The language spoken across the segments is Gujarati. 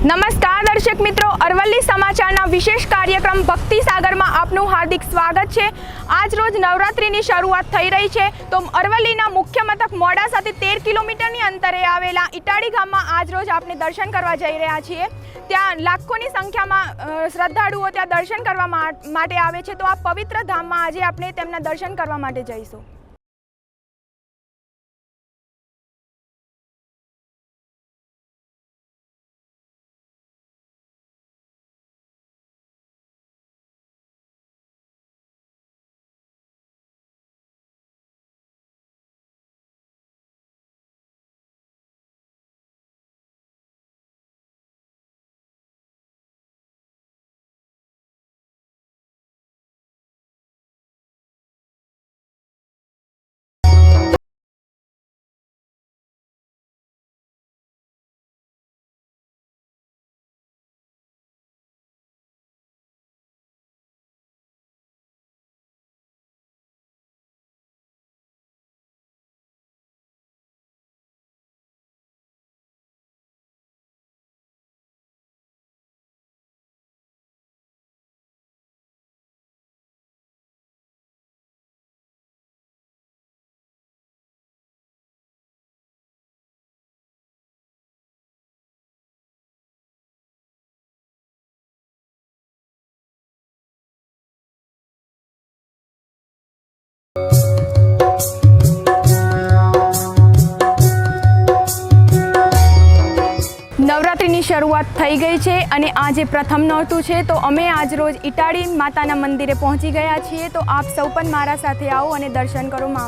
નમસ્કાર દર્શક મિત્રો, અરવલ્લી સમાચારના વિશેષ કાર્યક્રમ ભક્તિ સાગરમાં આપનું હાર્દિક સ્વાગત છે। આજ રોજ નવરાત્રિની શરૂઆત થઈ રહી છે તો અરવલ્લીના મુખ્ય મથક મોડાસાથી 13 કિલોમીટરની અંતરે આવેલા ઇટાડી ગામમાં આજ રોજ આપણે દર્શન કરવા જઈ રહ્યા છીએ। ત્યાં લાખોની સંખ્યામાં શ્રદ્ધાળુઓ ત્યાં દર્શન કરવા માટે આવે છે તો આ પવિત્ર ધામમાં આજે આપણે તેમના દર્શન કરવા માટે જઈશું। નવરાત્રિની શરૂઆત થઈ ગઈ છે અને આજે પ્રથમ નોરતું છે તો અમે આજ રોજ ઇટાડી માતાના મંદિરે પહોંચી ગયા છીએ તો આપ સૌ પણ મારા સાથે આવો અને દર્શન કરો મા।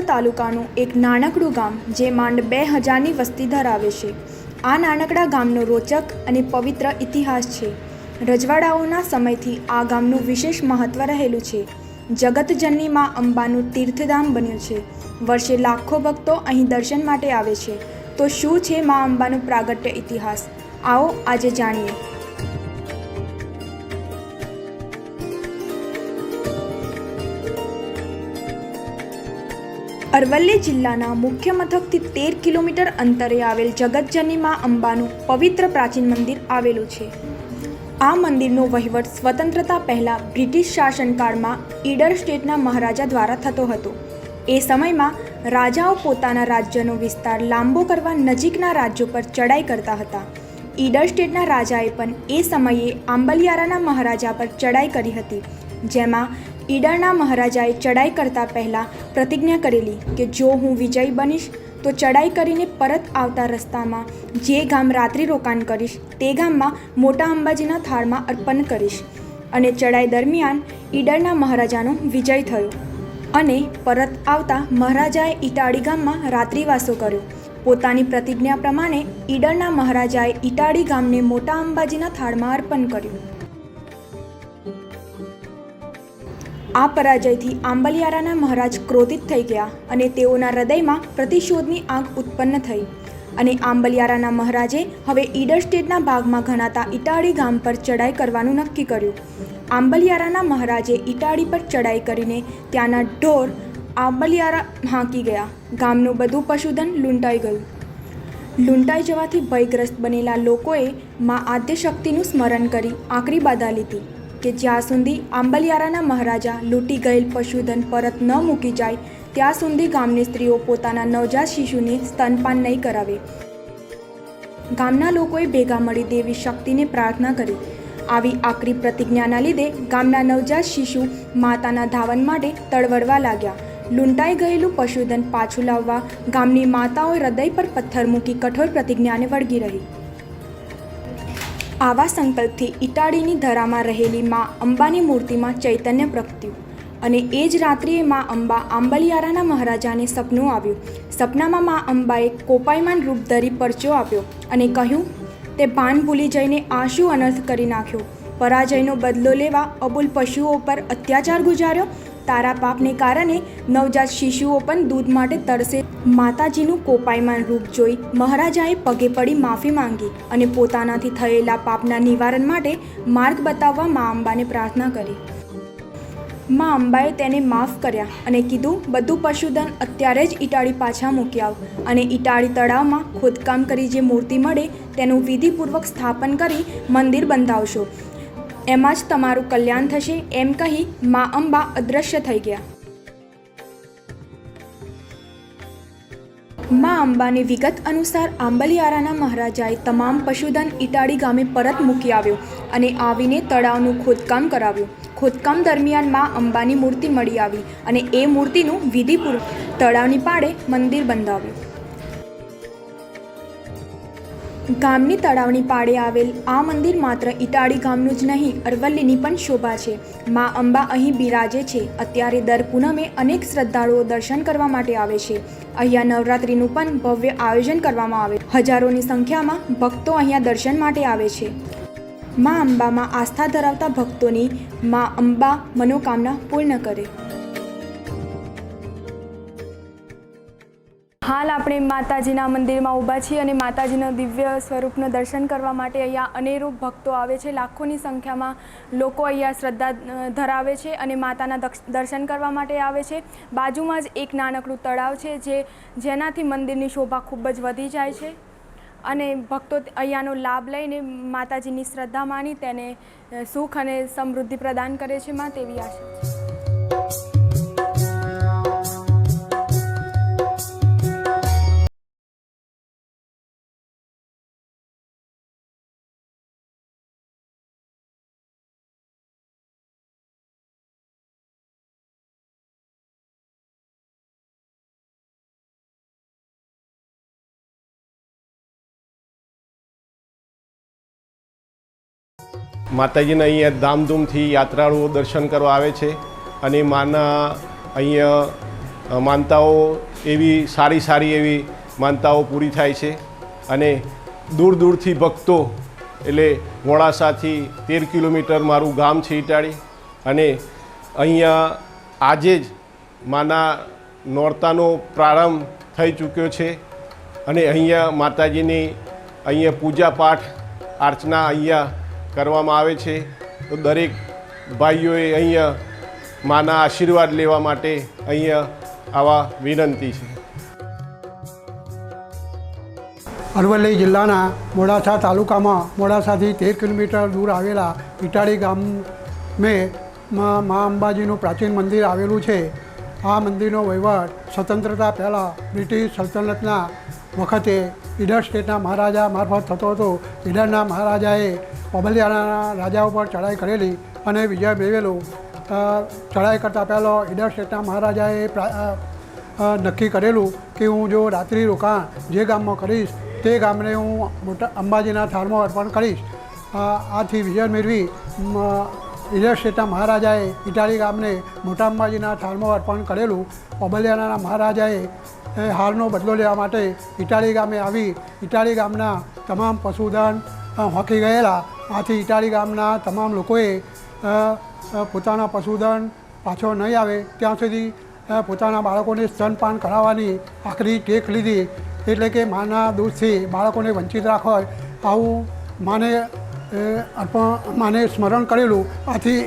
તાલુકાનું એક નાનકડું ગામ જે માંડ 2000ની વસ્તી ધરાવે છે। આ નાનકડા ગામનો રોચક અને પવિત્ર ઇતિહાસ છે। રજવાડાઓના સમયથી આ ગામનું વિશેષ મહત્વ રહેલું છે। જગતજનની માં અંબાનું તીર્થધામ બન્યું છે। વર્ષે લાખો ભક્તો અહીં દર્શન માટે આવે છે। તો શું છે માં અંબાનું પ્રાગટ્ય ઇતિહાસ? આવો આજે જાણીએ। અરવલ્લી જિલ્લાના મુખ્ય મથકથી 13 કિલોમીટર અંતરે આવેલ જગતજનની માં અંબાનું પવિત્ર પ્રાચીન મંદિર આવેલું છે। આ મંદિરનો વહીવટ સ્વતંત્રતા પહેલાં બ્રિટિશ શાસનકાળમાં ઈડર સ્ટેટના મહારાજા દ્વારા થતો હતો। એ સમયમાં રાજાઓ પોતાના રાજ્યનો વિસ્તાર લાંબો કરવા નજીકના રાજ્યો પર ચડાઈ કરતા હતા। ઈડર સ્ટેટના રાજાએ પણ એ સમયે આંબલિયારાના મહારાજા પર ચડાઈ કરી હતી, જેમાં ઈડરના મહારાજાએ ચડાઈ કરતા પહેલાં પ્રતિજ્ઞા કરેલી કે જો હું વિજયી બનીશ તો ચડાઈ કરીને પરત આવતા રસ્તામાં જે ગામ રાત્રિ રોકાણ કરીશ તે ગામમાં મોટા અંબાજીના થાળમાં અર્પણ કરીશ। અને ચડાઈ દરમિયાન ઈડરના મહારાજાનો વિજય થયો અને પરત આવતા મહારાજાએ ઇટાડી ગામમાં રાત્રિવાસો કર્યો। પોતાની પ્રતિજ્ઞા પ્રમાણે ઈડરના મહારાજાએ ઇટાડી ગામને મોટા અંબાજીના થાળમાં અર્પણ કર્યું। આ પરાજયથી આંબલિયારાના મહારાજ ક્રોધિત થઈ ગયા અને તેઓના હૃદયમાં પ્રતિશોધની આગ ઉત્પન્ન થઈ અને આંબલિયારાના મહારાજે હવે ઈડર સ્ટેટના ભાગમાં ગણાતા ઇટાળી ગામ પર ચડાઈ કરવાનું નક્કી કર્યું. આંબલિયારાના મહારાજે ઇટાળી પર ચડાઈ કરીને ત્યાંના ઢોર આંબલિયારા હાંકી ગયા. ગામનું બધું પશુધન લૂંટાઈ ગયું. લૂંટાઈ જવાથી ભયગ્રસ્ત બનેલા લોકોએ મા આદ્યશક્તિનું સ્મરણ કરી આકરી બાધા લીધી કે જ્યાં સુધી આંબલિયારાના મહારાજા લૂંટી ગયેલ પશુધન પરત ન મૂકી જાય ત્યાં સુધી ગામની સ્ત્રીઓ પોતાના નવજાત શિશુને સ્તનપાન નહીં કરાવે. ગામના લોકોએ ભેગા મળી દેવી શક્તિને પ્રાર્થના કરી. આવી આકરી પ્રતિજ્ઞાના લીધે ગામના નવજાત શિશુ માતાના ધાવન માટે તડવડવા લાગ્યા. લૂંટાઈ ગયેલું પશુધન પાછું લાવવા ગામની માતાઓએ હૃદય પર પથ્થર મૂકી કઠોર પ્રતિજ્ઞાને વળગી રહી. આવા સંકલ્પથી ઇટાળીની ધરામાં રહેલી મા અંબાની મૂર્તિમાં ચૈતન્ય પ્રગટ્યું અને એ જ રાત્રિએ મા અંબા આંબલિયારાના મહારાજાને સપનું આવ્યું. સપનામાં મા અંબાએ કોપાયમાન રૂપ ધરી પરચો આપ્યો અને કહ્યું, તે ભાન ભૂલી જઈને આ શું અનર્થ કરી નાખ્યો. પરાજયનો બદલો લેવા અબુલ પશુઓ પર અત્યાચાર ગુજાર્યો. તારા પાપને કારણે નવજાત શિશુઓ પણ દૂધ માટે તરસે. માતાજીનું કોપાયમાન રૂપ જોઈ મહારાજાએ પગે પડી માફી માંગી અને પોતાનાથી થયેલા પાપના નિવારણ માટે માર્ગ બતાવવા મા અંબાને પ્રાર્થના કરી. મા અંબાએ તેને માફ કર્યા અને કીધું, બધું પશુધન અત્યારે જ ઇટાળી પાછા મૂકી આવ અને ઇટાળી તળાવમાં ખોદકામ કરી જે મૂર્તિ મળે તેનું વિધિપૂર્વક સ્થાપન કરી મંદિર બંધાવશો. એમાં જ તમારું કલ્યાણ થશે. એમ કહી મા અંબા અદૃશ્ય થઈ ગયા. મા અંબાની વિગત અનુસાર આંબલિયારાના મહારાજાએ તમામ પશુધન ઇટાળી ગામે પરત મૂકી આવ્યો અને આવીને તળાવનું ખોદકામ કરાવ્યું. ખોદકામ દરમિયાન મા અંબાની મૂર્તિ મળી આવી અને એ મૂર્તિનું વિધિપૂર્વક તળાવની પાળે મંદિર બંધાવ્યું. ગામની તળાવની પાળે આવેલ આ મંદિર માત્ર ઇટાળી ગામનું જ નહીં, અરવલ્લીની પણ શોભા છે. મા અંબા અહીં બિરાજે છે. અત્યારે દર પૂનમે અનેક શ્રદ્ધાળુઓ દર્શન કરવા માટે આવે છે. અહીંયા નવરાત્રિનું પણ ભવ્ય આયોજન કરવામાં આવે. હજારોની સંખ્યામાં ભક્તો અહીંયા દર્શન માટે આવે છે. મા અંબામાં આસ્થા ધરાવતા ભક્તોની મા અંબા મનોકામના પૂર્ણ કરે. હાલ આપણે માતાજીના મંદિરમાં ઊભા છીએ અને માતાજીના દિવ્ય સ્વરૂપનું દર્શન કરવા માટે અહીંયા અનેરો ભક્તો આવે છે. લાખોની સંખ્યામાં લોકો અહીંયા શ્રદ્ધા ધરાવે છે અને માતાના દર્શન કરવા માટે આવે છે. બાજુમાં જ એક નાનકડું તળાવ છે જેનાથી મંદિરની શોભા ખૂબ જ વધી જાય છે અને ભક્તો અહીંયાનો લાભ લઈને માતાજીની શ્રદ્ધા માની તેને સુખ અને સમૃદ્ધિ પ્રદાન કરે છે. માં તેવી આશા છે. માતાજીના અહીંયા ધામધૂમથી યાત્રાળુઓ દર્શન કરવા આવે છે અને માના અહીંયા માનતાઓ એવી સારી એવી માનતાઓ પૂરી થાય છે અને દૂર દૂરથી ભક્તો એટલે મોડાસાથી 13 કિલોમીટર મારું ગામ છે ઇટાળી અને અહીંયા આજે જ માના નોરતાનો પ્રારંભ થઈ ચૂક્યો છે અને અહીંયા માતાજીની અહીંયા પૂજા પાઠ અર્ચના અહીંયા કરવામાં આવે છે. તો દરેક ભાઈઓએ અહીંયા માના આશીર્વાદ લેવા માટે અહીંયા આવા વિનંતી છે. અરવલ્લી જિલ્લાના મોડાસા તાલુકામાં મોડાસાથી 13 કિલોમીટર દૂર આવેલા ઇટાળી ગામે મા અંબાજીનું પ્રાચીન મંદિર આવેલું છે. આ મંદિરનો વહીવટ સ્વતંત્રતા પહેલાં બ્રિટિશ સલ્તનતના વખતે ઈડર સ્ટેટના મહારાજા મારફત થતો હતો. ઈડરના મહારાજાએ આંબલિયારાના રાજા ઉપર ચડાઈ કરેલી અને વિજય મેળવેલો. ચડાઈ કરતાં પહેલાં ઈડર સ્ટેટના મહારાજાએ નક્કી કરેલું કે હું જો રાત્રિ રોકાણ જે ગામમાં કરીશ તે ગામને હું મોટા અંબાજીના થાળમાં અર્પણ કરીશ. આથી વિજય મેળવી ઈડર સ્ટેટના મહારાજાએ ઇટાળી ગામને મોટા અંબાજીના થાળમાં અર્પણ કરેલું. આંબલિયારાના મહારાજાએ હારનો બદલો લેવા માટે ઇટાળી ગામે આવી ઇટાળી ગામના તમામ પશુધન હોંકી ગયેલા. આથી ઇટાળી ગામના તમામ લોકોએ પોતાના પશુધન પાછો નહીં આવે ત્યાં સુધી પોતાના બાળકોને સ્તનપાન કરાવવાની આખરી ટેક લીધી. એટલે કે માના દૂધથી બાળકોને વંચિત રાખવા આવું માને સ્મરણ કરેલું. આથી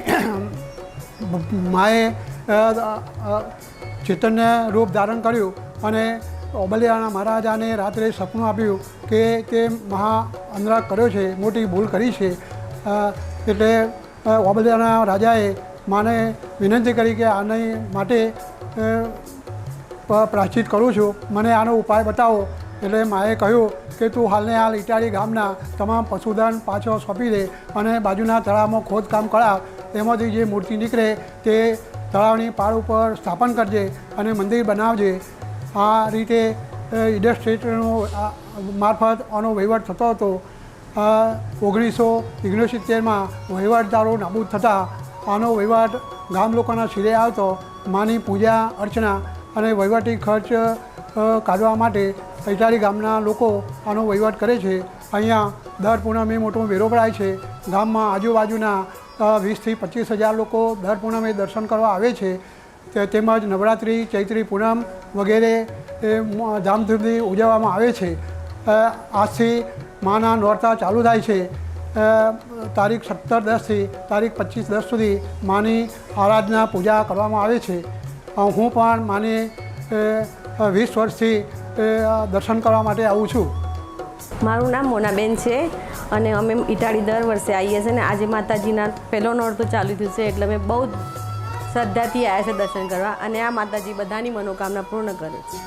માએ ચૈતન્ય રૂપ ધારણ કર્યું અને ઓબલિયાના મહારાજાને રાત્રે સપનું આપ્યું કે તે મહા અનરાગ કર્યો છે, મોટી ભૂલ કરી છે. એટલે ઓબલિયાના રાજાએ માને વિનંતી કરી કે આની માટે પ્રાયશ્ચિત કરું છું, મને આનો ઉપાય બતાવો. એટલે માએ કહ્યું કે તું હાલને હાલ ઇટાળી ગામના તમામ પશુધન પાછો સોંપી દે અને બાજુના તળાવમાં ખોદકામ કરાવ. એમાંથી જે મૂર્તિ નીકળે તે તળાવની પાળ ઉપર સ્થાપન કરજે અને મંદિર બનાવજે. આ રીતે ઇન્ડસ્ટ્રીનું મારફત આનો વહીવટ થતો હતો. 1969માં વહીવટદારો નાબૂદ થતાં આનો વહીવટ ગામ લોકોના શિરે આવતો. માની પૂજા અર્ચના અને વહીવટી ખર્ચ કાઢવા માટે ઇટાળી ગામના લોકો આનો વહીવટ કરે છે. અહીંયા દર પૂનમે મોટો વેરો ભરાય છે. ગામમાં આજુબાજુના 20થી 25,000 લોકો દર પૂનમે દર્શન કરવા આવે છે. તેમજ નવરાત્રિ, ચૈત્રી પૂનમ વગેરે ધામધૂમથી ઉજવવામાં આવે છે. આજથી માના નોરતા ચાલુ થાય છે. તારીખ 17/10થી તારીખ 25/10 સુધી માની આરાધના પૂજા કરવામાં આવે છે. હું પણ માને 20 વર્ષથી દર્શન કરવા માટે આવું છું. મારું નામ મોનાબેન છે અને અમે ઇટાળી દર વર્ષે આવીએ છીએ ને આજે માતાજીના પહેલો નોરતું ચાલુ થયું છે એટલે અમે બહુ શ્રદ્ધાથી આવ્યા છે દર્શન કરવા અને આ માતાજી બધાની મનોકામના પૂર્ણ કરે છે.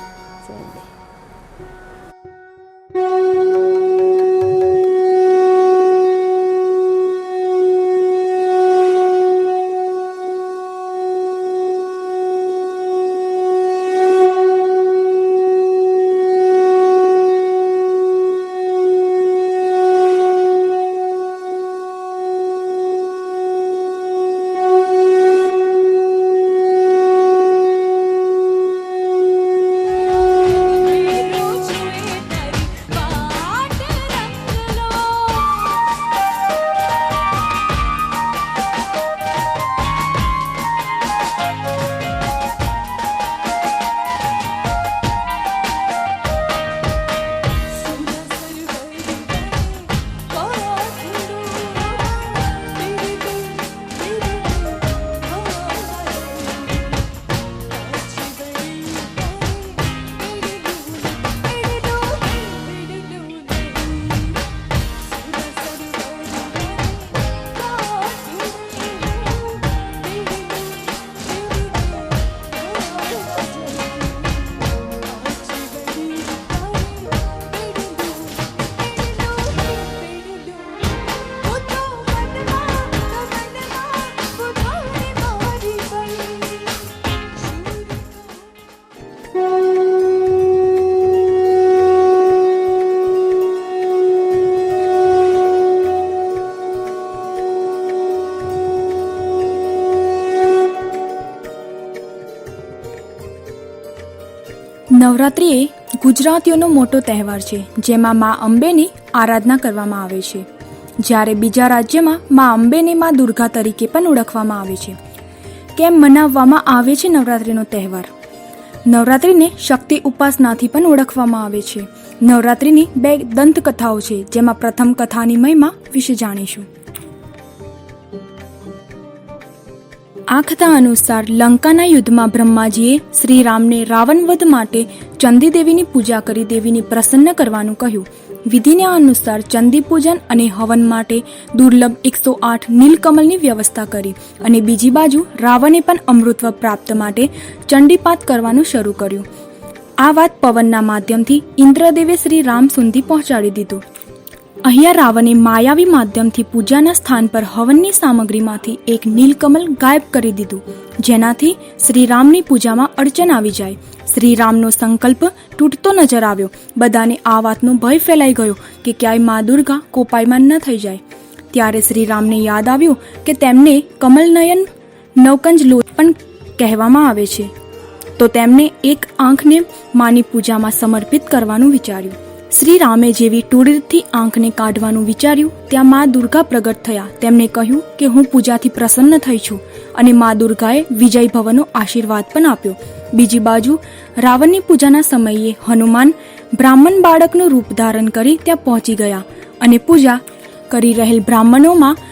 નવરાત્રિ એ ગુજરાતીઓનો મોટો તહેવાર છે જેમાં મા અંબેની આરાધના કરવામાં આવે છે. જ્યારે બીજા રાજ્યમાં મા અંબેને મા દુર્ગા તરીકે પણ ઓળખવામાં આવે છે. કેમ મનાવવામાં આવે છે નવરાત્રિનો તહેવાર? નવરાત્રિને શક્તિ ઉપાસનાથી પણ ઓળખવામાં આવે છે. નવરાત્રિની 2 દંતકથાઓ છે જેમાં પ્રથમ કથાની મહિમા વિશે જાણીશું. આ કથા અનુસાર લંકાના યુદ્ધમાં બ્રહ્માજીએ શ્રી રામને રાવણ વધ માટે ચંદી દેવીની પૂજા કરી દેવીને પ્રસન્ન કરવાનું કહ્યું. વિધિના અનુસાર ચંદી પૂજન અને હવન માટે દુર્લભ 108 નીલકમલની વ્યવસ્થા કરી અને બીજી બાજુ રાવણે પણ અમૃતત્વ પ્રાપ્ત માટે ચંડીપાત કરવાનું શરૂ કર્યું. આ વાત પવનના માધ્યમથી ઇન્દ્રદેવે શ્રી રામ સુધી પહોંચાડી દીધું. અહીંયા રાવણે માયાવી માધ્યમથી પૂજાના સ્થાન પર હવનની સામગ્રીમાંથી એક નીલકમલ ગાયબ કરી દીધું, જેનાથી શ્રીરામની પૂજામાં અડચણ આવી જાય. શ્રીરામનો સંકલ્પ તૂટતો નજર આવ્યો. બધાને આ વાતનો ભય ફેલાઈ ગયો કે ક્યાંય મા દુર્ગા કોપાયમાન ન થઈ જાય. ત્યારે શ્રીરામને યાદ આવ્યું કે તેમને કમલનયન નવકંજ લોટ પણ કહેવામાં આવે છે, તો તેમને એક આંખને માની પૂજામાં સમર્પિત કરવાનું વિચાર્યું. શ્રી રામે જેવી ટૂળથી આંખને કાઢવાનું વિચાર્યું ત્યાં મા દુર્ગા પ્રગટ થયા. તેમણે કહ્યું કે હું પૂજાથી પ્રસન્ન થઈ છું અને મા દુર્ગાએ વિજય ભવનો આશીર્વાદ પણ આપ્યો. બીજી બાજુ રાવણની પૂજાના સમયે હનુમાન બ્રાહ્મણ બાળકનું રૂપ ધારણ કરી ત્યાં પહોંચી ગયા અને પૂજા કરી રહેલ બ્રાહ્મણોમાં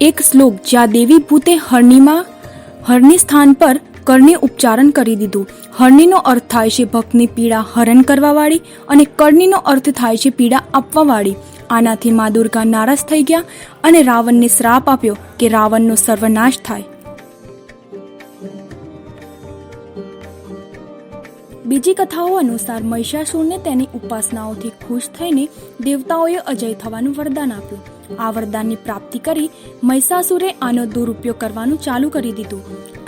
એક શ્લોક જ્યાં દેવી ભૂતે હરણી સ્થાન પર કરણી ઉચ્ચારણ કરી દીધું. હરણીનો અર્થ થાય છે ભક્તની પીડા હરણ કરવાવાળી અને કરણીનો અર્થ થાય છે પીડા આપવાવાળી. આનાથી મા દુર્ગા નારાજ થઈ ગયા અને રાવણને શ્રાપ આપ્યો કે રાવણનો સર્વનાશ થાય. બીજી કથાઓ અનુસાર મહિષાસુરને તેની ઉપાસનાઓથી ખુશ થઈને દેવતાઓએ અજય થવાનું વરદાન આપ્યું. આ વરદાનની પ્રાપ્તિ કરી મહિષાસુરે આનો દુરુપયોગ કરવાનું ચાલુ કરી દીધું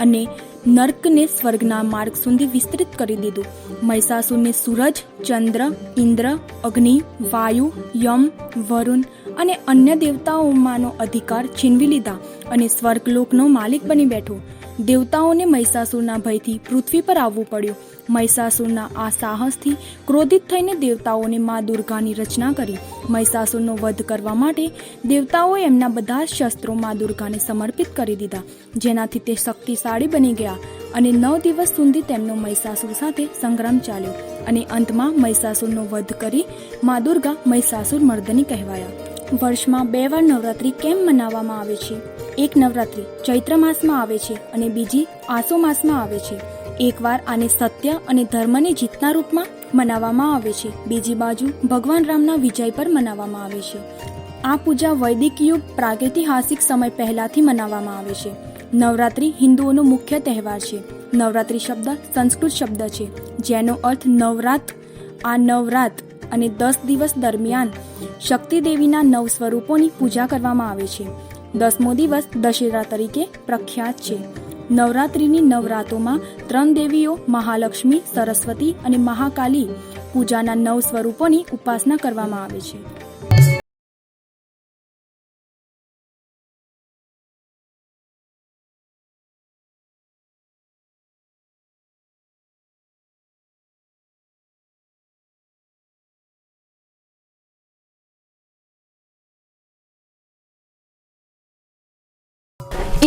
અને નર્કને સ્વર્ગના માર્ગ સુધી વિસ્તૃત કરી દીધું. મહિષાસુરને સૂરજ, ચંદ્ર, ઇન્દ્ર, અગ્નિ, વાયુ, યમ, વરુણ અને અન્ય દેવતાઓમાંનો અધિકાર છીનવી લીધા અને સ્વર્ગલોકનો માલિક બની બેઠો. દેવતાઓને મહિષાસુરના ભયથી પૃથ્વી પર આવવું પડ્યું. મહિષાસુરના આ સાહસથી ક્રોધિત થઈને દેવતાઓને મા દુર્ગાની રચના કરી. મહિષાસુરનો વધ કરવા માટે દેવતાઓએ એમના બધા જ શસ્ત્રો મા દુર્ગાને સમર્પિત કરી દીધા, જેનાથી તે શક્તિશાળી બની ગયા અને 9 દિવસ સુધી તેમનો મહિષાસુર સાથે સંગ્રામ ચાલ્યો અને અંતમાં મહિષાસુરનો વધ કરી મા દુર્ગા મહિષાસુર મર્દની કહેવાયા. વર્ષમાં 2 વાર નવરાત્રિ કેમ મનાવવામાં આવે છે? એક નવરાત્રિ ચૈત્ર માસમાં આવે છે અને બીજી આસો માસમાં આવે છે. એકવાર આને સત્ય અને ધર્મની જીતના રૂપમાં મનાવવામાં આવે છે, બીજી બાજુ ભગવાન રામના વિજય પર મનાવવામાં આવે છે. આ પૂજા વૈદિક યુગ પ્રાગૈતિહાસિક સમય પહેલાથી મનાવવામાં આવે છે. નવરાત્રિ હિન્દુઓનો મુખ્ય તહેવાર છે. નવરાત્રિ શબ્દ સંસ્કૃત શબ્દ છે જેનો અર્થ નવરાત. આ નવરાત અને 10 દિવસ દરમિયાન શક્તિ દેવીના 9 સ્વરૂપોની પૂજા કરવામાં આવે છે. 10મો દિવસ દશેરા તરીકે પ્રખ્યાત છે. નવરાત્રિની નવરાતોમાં 3 દેવીઓ મહાલક્ષ્મી, સરસ્વતી અને મહાકાલી પૂજાના 9 સ્વરૂપોની ઉપાસના કરવામાં આવે છે.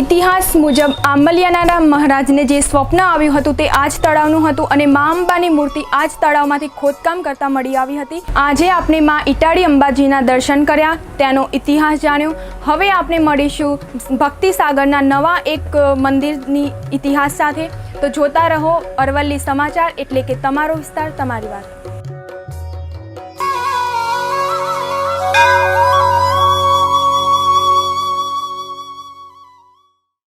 ઇતિહાસ મુજબ આંબલિયાના મહારાજને જે સ્વપ્ન આવ્યું હતું તે આ જ તળાવનું હતું અને મા અંબાની મૂર્તિ આ જ તળાવમાંથી ખોદકામ કરતા મળી આવી હતી. આજે આપણે મા ઇટાળી અંબાજીના દર્શન કર્યા, ત્યાંનો ઇતિહાસ જાણ્યો. હવે આપણે મળીશું ભક્તિ સાગરના નવા એક મંદિરની ઇતિહાસ સાથે. તો જોતા રહો અરવલ્લી સમાચાર, એટલે કે તમારો વિસ્તાર તમારી વાત.